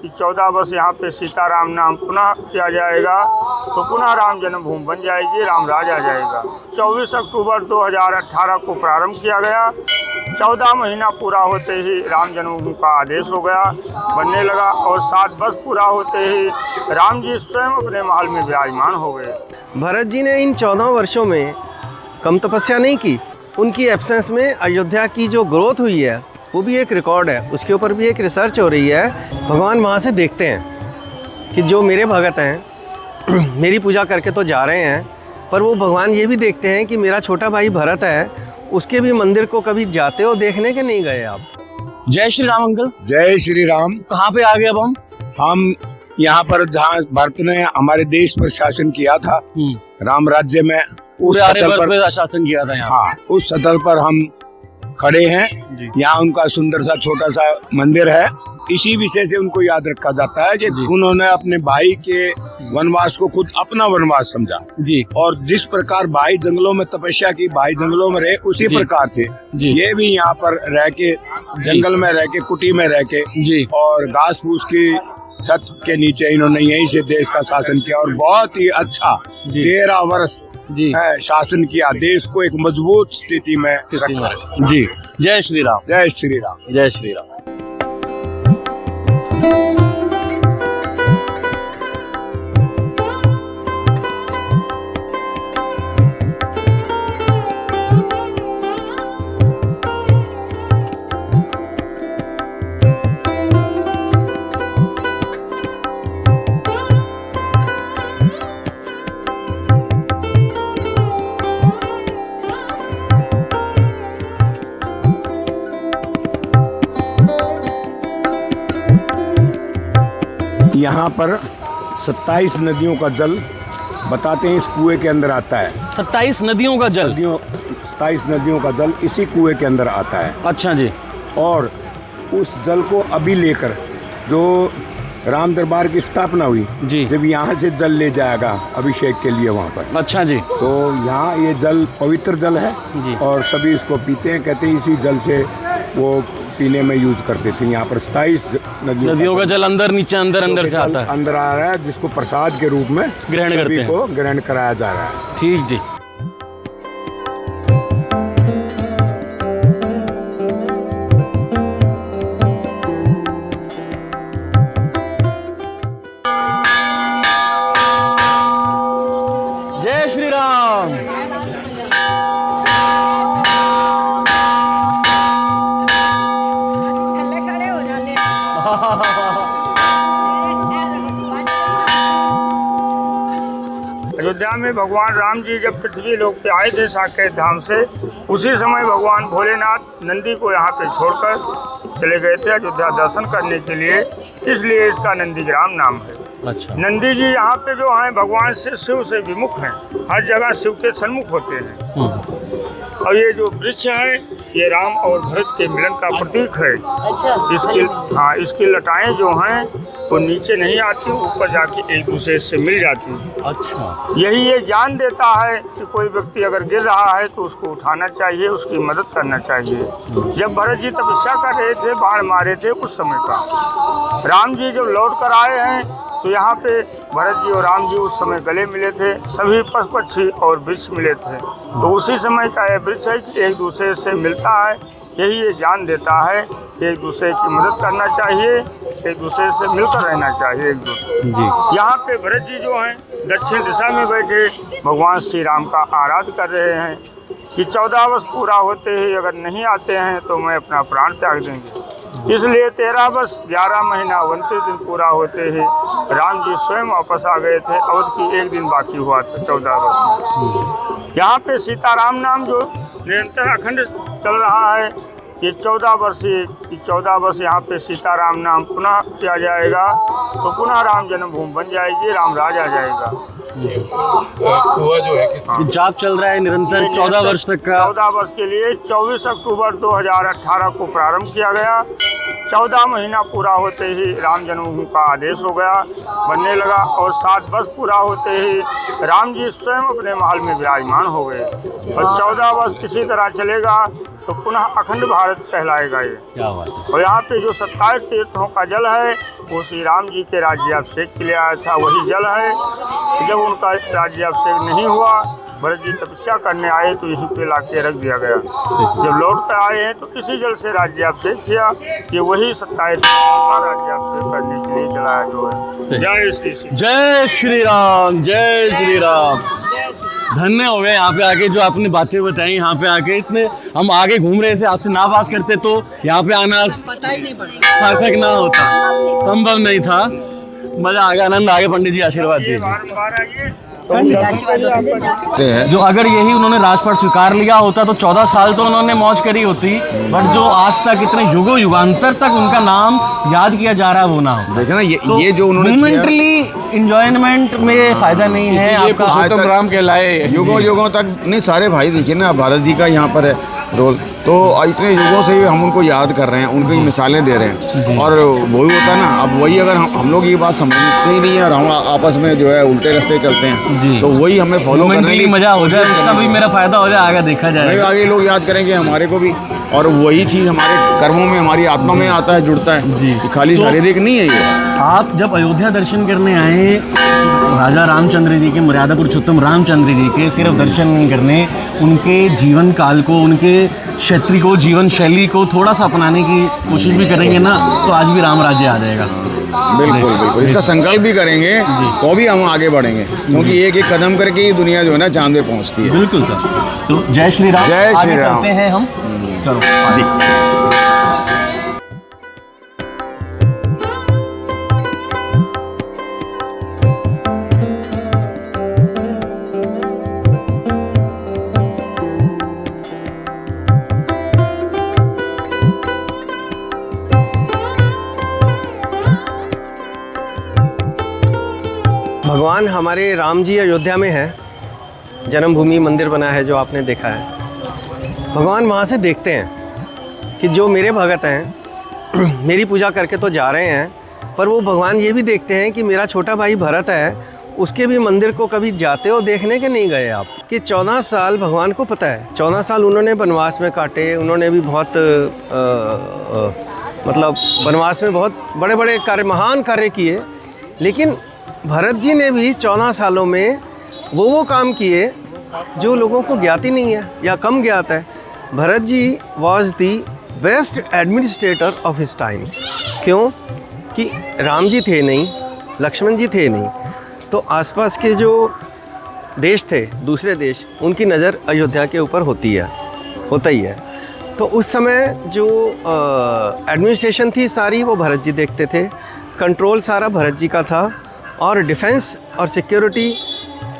कि 14 वर्ष यहाँ पे सीताराम नाम पुनः किया जाएगा तो पुनः राम जन्मभूमि बन जाएगी, राम राज आ जाएगा। 24 अक्टूबर 2018 को प्रारंभ किया गया। 14 महीना पूरा होते ही राम जन्मभूमि का आदेश हो गया, बनने लगा और 7 वर्ष पूरा होते ही राम जी स्वयं अपने महल में विराजमान हो गए। भरत जी ने इन 14 वर्षों में कम तपस्या नहीं की। उनकी एब्सेंस में अयोध्या की जो ग्रोथ हुई है वो भी एक रिकॉर्ड है, उसके ऊपर भी एक रिसर्च हो रही है। भगवान वहाँ से देखते हैं कि जो मेरे भगत हैं मेरी पूजा करके तो जा रहे हैं, पर वो भगवान ये भी देखते हैं कि मेरा छोटा भाई भरत है, उसके भी मंदिर को कभी जाते हो देखने के नहीं गए आप। जय श्री राम अंकल। जय श्री राम। कहाँ पे आ गए अब हम यहाँ पर जहाँ भरत ने हमारे देश पर शासन किया था, राम राज्य में, उस स्थल पर शासन किया था यहाँ। हाँ, उस स्थल पर हम खड़े हैं। यहाँ उनका सुंदर सा छोटा सा मंदिर है। इसी विषय से उनको याद रखा जाता है कि उन्होंने अपने भाई के वनवास को खुद अपना वनवास समझा जी। और जिस प्रकार भाई जंगलों में तपस्या की, भाई जंगलों में रहे, उसी प्रकार से ये भी यहाँ पर रह के, जंगल में रह के, कुटी में रह के और घास फूस की छत के नीचे इन्होंने यहीं से देश का शासन किया और बहुत ही अच्छा 13 वर्ष शासन किया, देश को एक मजबूत स्थिति में रखा जी। जय श्री राम। जय श्री राम। जय श्री राम। यहाँ पर 27 नदियों का जल बताते हैं इस कुएं के अंदर आता है। 27 नदियों का जल? 27 नदियों का जल इसी कुएं के अंदर आता है। अच्छा जी। और उस जल को अभी लेकर जो राम दरबार की स्थापना हुई जी, जब यहाँ से जल ले जाएगा अभिषेक के लिए वहाँ पर। अच्छा जी। तो यहाँ ये जल पवित्र जल है जी। और सभी इसको पीते हैं, कहते हैं इसी जल से वो पीने में यूज करते थे। यहाँ पर 27 नदियों का जल अंदर नीचे अंदर से आता है, अंदर आ रहा है, जिसको प्रसाद के रूप में ग्रहण करते हैं, को ग्रहण कराया जा रहा है। ठीक जी। जय श्री राम। अयोध्या में भगवान राम जी जब पृथ्वी लोक पे आए थे साकेत धाम से, उसी समय भगवान भोलेनाथ नंदी को यहाँ पे छोड़कर चले गए थे अयोध्या दर्शन करने के लिए, इसलिए इसका नंदीग्राम नाम है। अच्छा। नंदी जी यहाँ पे जो हैं भगवान से शिव से विमुख हैं, हर जगह शिव के सन्मुख होते हैं। और ये जो वृक्ष है ये राम और भरत के मिलन का प्रतीक है। अच्छा। इसकी लताएं जो हैं वो नीचे नहीं आती, ऊपर जाके एक दूसरे से मिल जाती हैं। अच्छा। यही ये ज्ञान देता है कि कोई व्यक्ति अगर गिर रहा है तो उसको उठाना चाहिए, उसकी मदद करना चाहिए। जब भरत जी तपस्या कर रहे थे, बाण मारे थे, उस समय का राम जी जब लौट कर आए हैं तो यहाँ पे भरत जी और राम जी उस समय गले मिले थे, सभी पशु पक्षी और वृक्ष मिले थे। तो उसी समय का यह वृक्ष है कि एक दूसरे से मिलता है, यही ये ज्ञान देता है, एक दूसरे की मदद करना चाहिए, एक दूसरे से मिलकर रहना चाहिए एकजुट जी। यहाँ पे भरत जी जो हैं दक्षिण दिशा में बैठे भगवान श्री राम का आराधना कर रहे हैं कि 14 वर्ष पूरा होते ही अगर नहीं आते हैं तो मैं अपना प्राण त्याग देंगे। इसलिए 13 वर्ष 11 महीना 29 दिन पूरा होते ही राम जी स्वयं वापस आ गए थे। अवध की एक दिन बाकी हुआ था 14 वर्ष में। यहाँ पे सीताराम नाम जो निरंतर अखंड चल रहा है, ये 14 वर्ष यहाँ पे सीताराम नाम पुनः किया जाएगा तो पुनः राम जन्मभूमि बन जाएगी, राम राज आ जाएगा। हुआ जो है जाप चल रहा है निरंतर 14 वर्ष तक का। 14 वर्ष के लिए 24 अक्टूबर 2018 को प्रारंभ किया गया 14 महीना पूरा होते ही राम जन्मभूमि का आदेश हो गया, बनने लगा, और 7 वर्ष पूरा होते ही राम जी स्वयं अपने महल में विराजमान हो गए। और 14 वर्ष इसी तरह चलेगा तो पुनः अखंड भारत कहलाएगा ये। क्या बात है। और यहाँ पे जो 27 तीर्थों का जल है वो श्री राम जी के राज्याभिषेक के लिए आया था, वही जल है। जब उनका राज्याभिषेक नहीं हुआ, भरत जी तपस्या करने आए तो यहीं पे लाके रख दिया गया। जब लौट कर आए हैं तो इसी जल से राज्याभिषेक किया, ये वही 27 का राज्याभिषेक करने के लिए चलाया जो है। जय श्री श्री जय श्री राम, जय श्री राम। धन्य हो गए यहाँ पे आके, जो आपने बातें बताई। यहाँ पे आके इतने हम आगे घूम रहे थे, आपसे ना बात करते तो यहाँ पे आना सार्थक ना होता, संभव नहीं था। मजा आ गया, आनंद आ गया। पंडित जी आशीर्वाद दीजिए। बार आइए। जो अगर यही उन्होंने राजपाट स्वीकार लिया होता तो 14 साल तो उन्होंने मौज करी होती, बट जो आज तक इतने युगांतर तक उनका नाम याद किया जा रहा है वो ना हो। देखे ना तो ये जो उन्होंने मोमेंटली इंजॉयमेंट में फायदा नहीं है आपका। पुरुषोत्तम राम कहलाए युगों युगों तक। नहीं, सारे भाई देखिए ना, भारत जी का यहाँ पर है रोल, तो इतने युगों से हम उनको याद कर रहे हैं, उनकी मिसालें दे रहे हैं। और वही होता है ना, अब वही अगर हम लोग ये बात समझते ही नहीं है और हम आपस में जो है उल्टे रास्ते चलते हैं, तो वही हमें फॉलो करने की मजा हो जाए, उसका भी मेरा फायदा हो जाए, आगे देखा जाए। आगे लोग याद करेंगे हमारे को भी, और वही चीज़ हमारे कर्मों में, हमारी आत्मा में आता है, जुड़ता है जी। खाली शारीरिक नहीं है ये। आप जब अयोध्या दर्शन करने आए राजा रामचंद्र जी के, मर्यादा पुरुषोत्तम रामचंद्र जी के, सिर्फ दर्शन नहीं करने, उनके जीवन काल को, उनके क्षेत्र को, जीवन शैली को थोड़ा सा अपनाने की कोशिश भी करेंगे ना, तो आज भी राम राज्य आ जाएगा। बिल्कुल बिल्कुल, इसका संकल्प भी करेंगे तो भी हम आगे बढ़ेंगे, क्योंकि एक एक कदम करके ही दुनिया जो है ना चांद पे पहुंचती है। बिल्कुल सर। तो जय श्री राम। जय श्री आगे राम। चलते हैं हम। चलो जी। भगवान हमारे राम जी अयोध्या में है, जन्मभूमि मंदिर बना है जो आपने देखा है। भगवान वहाँ से देखते हैं कि जो मेरे भगत हैं मेरी पूजा करके तो जा रहे हैं, पर वो भगवान ये भी देखते हैं कि मेरा छोटा भाई भरत है, उसके भी मंदिर को कभी जाते हो देखने के नहीं गए आप। कि 14 साल भगवान को पता है, 14 साल उन्होंने वनवास में काटे, उन्होंने भी बहुत मतलब वनवास में बहुत बड़े बड़े कार्य, महान कार्य किए, लेकिन भरत जी ने भी 14 सालों में वो काम किए जो लोगों को ज्ञात ही नहीं है या कम ज्ञात है। Bharat ji was the best administrator of his times. क्यों? कि राम जी थे नहीं, लक्ष्मण जी थे नहीं, तो आसपास के जो देश थे, दूसरे देश, उनकी नज़र अयोध्या के ऊपर होता ही है। तो उस समय जो एडमिनिस्ट्रेशन थी सारी वो भरत जी देखते थे, कंट्रोल सारा भरत जी का था, और डिफेंस और सिक्योरिटी,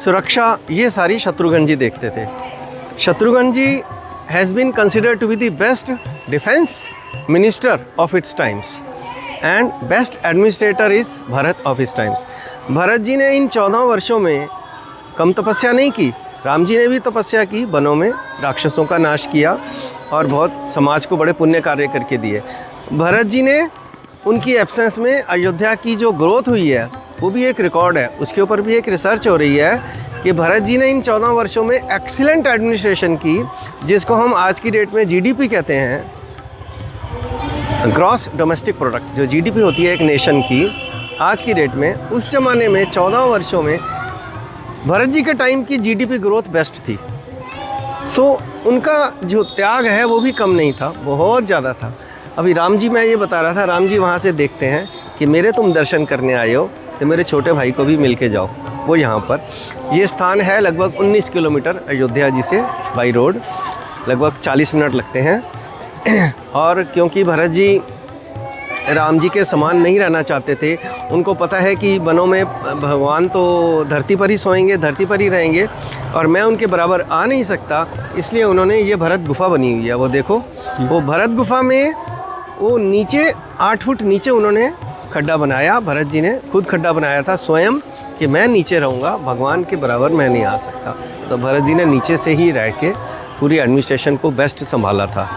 सुरक्षा, ये सारी शत्रुघ्न जी देखते थे। Shatrughna ji has been considered to be the best defence minister of its times and best administrator is Bharat of its times. Bharat ji ने इन 14 वर्षों में कम तपस्या नहीं की, राम जी ने भी तपस्या की, वनों में राक्षसों का नाश किया और बहुत समाज को बड़े पुण्य कार्य करके दिए। भरत जी ने उनकी एब्सेंस में अयोध्या की जो ग्रोथ हुई है वो भी एक रिकॉर्ड है, उसके ऊपर भी एक रिसर्च हो रही है कि भरत जी ने इन 14 वर्षों में एक्सीलेंट एडमिनिस्ट्रेशन की, जिसको हम आज की डेट में जीडीपी कहते हैं, ग्रॉस डोमेस्टिक प्रोडक्ट, जो जीडीपी होती है एक नेशन की आज की डेट में, उस ज़माने में 14 वर्षों में भरत जी के टाइम की जीडीपी ग्रोथ बेस्ट थी। सो उनका जो त्याग है वो भी कम नहीं था, बहुत ज़्यादा था। अभी राम जी, मैं ये बता रहा था, राम जी वहाँ से देखते हैं कि मेरे तुम दर्शन करने आए हो तो मेरे छोटे भाई को भी मिल के जाओ। वो यहाँ पर ये स्थान है लगभग 19 किलोमीटर अयोध्या जी से बाई रोड, लगभग 40 मिनट लगते हैं। और क्योंकि भरत जी राम जी के समान नहीं रहना चाहते थे, उनको पता है कि वनों में भगवान तो धरती पर ही सोएंगे, धरती पर ही रहेंगे और मैं उनके बराबर आ नहीं सकता, इसलिए उन्होंने ये भरत गुफा बनी हुई है। वो देखो, वो भरत गुफा में वो नीचे 8 फुट नीचे उन्होंने खड्डा बनाया, भरत जी ने खुद खड्डा बनाया था स्वयं, कि मैं नीचे रहूँगा, भगवान के बराबर मैं नहीं आ सकता। तो भरत जी ने नीचे से ही रह के पूरी एडमिनिस्ट्रेशन को बेस्ट संभाला था।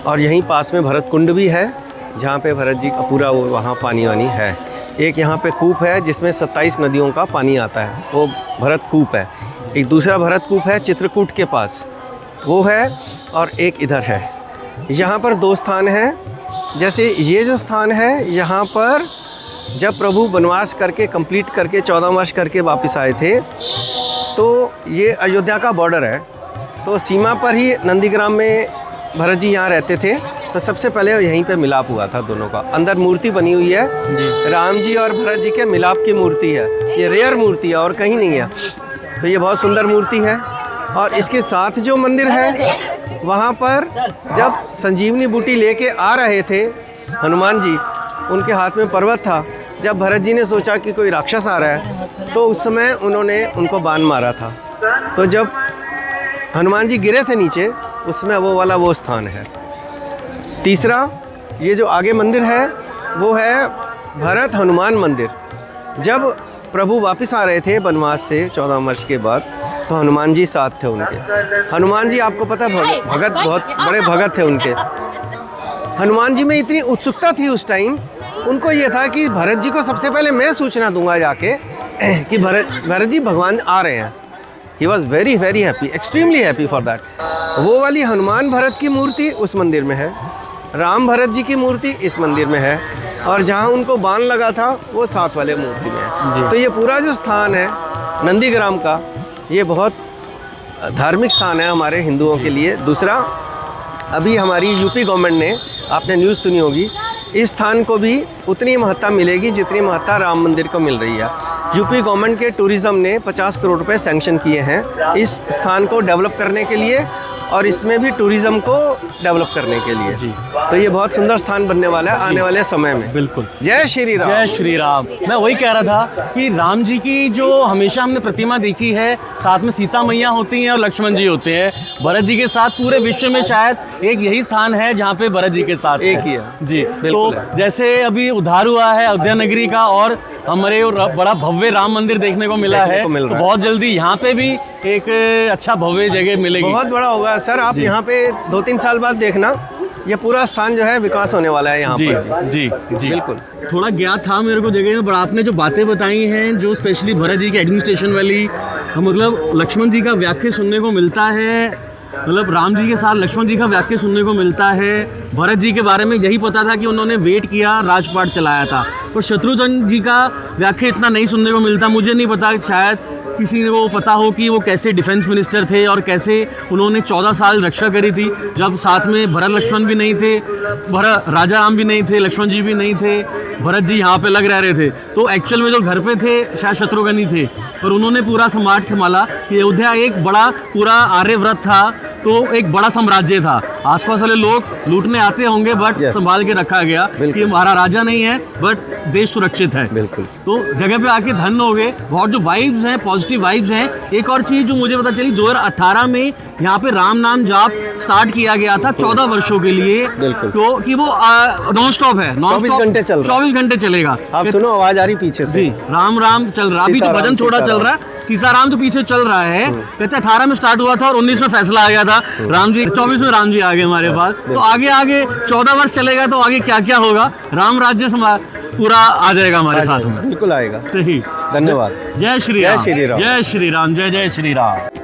और यहीं पास में भरत कुंड भी है, जहाँ पे भरत जी का पूरा वो वहाँ पानी वानी है। एक यहाँ पे कूप है जिसमें 27 नदियों का पानी आता है, वो भरत कूप है। एक दूसरा भरत कूप है चित्रकूट के पास, वो है, और एक इधर है। यहाँ पर 2 स्थान हैं। जैसे ये जो स्थान है, यहाँ पर जब प्रभु वनवास करके कंप्लीट करके 14 वर्ष करके वापस आए थे, तो ये अयोध्या का बॉर्डर है, तो सीमा पर ही नंदीग्राम में भरत जी यहाँ रहते थे। तो सबसे पहले यहीं पे मिलाप हुआ था दोनों का। अंदर मूर्ति बनी हुई है, राम जी और भरत जी के मिलाप की मूर्ति है। ये रेयर मूर्ति है और कहीं नहीं है, तो ये बहुत सुंदर मूर्ति है। और इसके साथ जो मंदिर है, वहाँ पर जब संजीवनी बूटी लेके आ रहे थे हनुमान जी, उनके हाथ में पर्वत था। जब भरत जी ने सोचा कि कोई राक्षस आ रहा है, तो उस समय उन्होंने उनको बाण मारा था। तो जब हनुमान जी गिरे थे नीचे, उसमें वो वाला वो स्थान है। तीसरा, ये जो आगे मंदिर है, वो है भरत हनुमान मंदिर। जब प्रभु वापस आ रहे थे वनवास से 14 वर्ष के बाद, तो हनुमान जी साथ थे उनके। हनुमान जी आपको पता है भगत, बहुत बड़े भगत थे उनके। हनुमान जी में इतनी उत्सुकता थी उस टाइम, उनको ये था कि भरत जी को सबसे पहले मैं सूचना दूंगा जाके कि भरत जी भगवान आ रहे हैं। He was very very happy, extremely happy for that. वो वाली हनुमान भरत की मूर्ति उस मंदिर में है, राम भरत जी की मूर्ति इस मंदिर में है, और जहाँ उनको बाण लगा था वो साथ वाले मूर्ति में है। तो ये पूरा जो स्थान है नंदीग्राम का, ये बहुत धार्मिक स्थान है हमारे हिंदुओं के लिए। दूसरा, अभी हमारी यूपी गवर्नमेंट ने, आपने न्यूज़ सुनी होगी, इस स्थान को भी उतनी महत्ता मिलेगी जितनी महत्ता राम मंदिर को मिल रही है। यूपी गवर्नमेंट के टूरिज़्म ने 50 करोड़ रुपए सैंक्शन किए हैं इस स्थान को डेवलप करने के लिए, और इसमें भी टूरिज़्म को डेवलप करने के लिए। जी, तो ये बहुत सुंदर स्थान बनने वाला है आने वाले समय में। बिल्कुल। जय श्री राम। जय श्री राम। मैं वही कह रहा था कि राम जी की जो हमेशा हमने प्रतिमा देखी है, साथ में सीता मैया होती हैं और लक्ष्मण जी होते हैं। भरत जी के साथ पूरे विश्व में शायद एक यही स्थान है जहाँ पे भरत जी के साथ एक ही है। जी, तो जैसे अभी उद्धार हुआ है अयोध्या नगरी का, और हमारे बड़ा भव्य राम मंदिर देखने को मिला है, तो बहुत जल्दी यहाँ पे भी एक अच्छा भव्य जगह मिलेगी। बहुत बड़ा होगा सर। आप यहाँ पे 2-3 साल बाद देखना, ये पूरा स्थान जो है विकास होने वाला है यहाँ पर। जी जी बिल्कुल। थोड़ा ज्ञात था मेरे को जगह में, पर आपने जो बातें बताई हैं, जो स्पेशली भरत जी की एडमिनिस्ट्रेशन वाली, मतलब लक्ष्मण जी का वाक्य सुनने को मिलता है, मतलब राम जी के साथ लक्ष्मण जी का वाक्य सुनने को मिलता है। भरत जी के बारे में यही पता था कि उन्होंने वेट किया, राजपाट चलाया था, पर शत्रुघ्न जी का वाक्य इतना नहीं सुनने को मिलता। मुझे नहीं पता, शायद किसी को पता हो कि वो कैसे डिफेंस मिनिस्टर थे और कैसे उन्होंने 14 साल रक्षा करी थी, जब साथ में भरत लक्ष्मण भी नहीं थे, राजा राम भी नहीं थे, लक्ष्मण जी भी नहीं थे, भरत जी यहाँ पे लग रहे थे। तो एक्चुअल में जो घर पे थे शायद शत्रुघ्न ही थे, पर उन्होंने पूरा सम्राट संभाला। अयोध्या एक बड़ा पूरा आर्यव्रत था, तो एक बड़ा साम्राज्य था। आसपास वाले लोग लूटने आते होंगे, बट संभाल के रखा गया कि हमारा राजा नहीं है, बट देश सुरक्षित है। बिल्कुल। तो जगह पे आके धन्य हो गए। बहुत जो वाइब्स हैं, पॉजिटिव वाइब्स हैं। एक और चीज़ जो मुझे पता चली, 2018 में यहाँ पे राम नाम जाप स्टार्ट किया गया था 14 वर्षों के लिए। तो कि वो नॉन स्टॉप है, 24 घंटे चल रहा है। 24 घंटे चलेगा। आप सुनो, आवाज आ रही पीछे से। जी, राम राम चल रहा, अभी तो भजन थोड़ा चल रहा है, सीताराम तो पीछे चल रहा है। कहते 18 में स्टार्ट हुआ था और 19 में फैसला आ गया था राम जी, 24 में राम जी आ गए हमारे पास। तो आगे आगे 14 वर्ष चलेगा, तो आगे क्या क्या होगा, राम राज्य पूरा आ जाएगा हमारे साथ में। बिल्कुल आएगा। सही। धन्यवाद। जय श्री राम। जय श्री राम। जय श्री राम। जय जय श्री राम।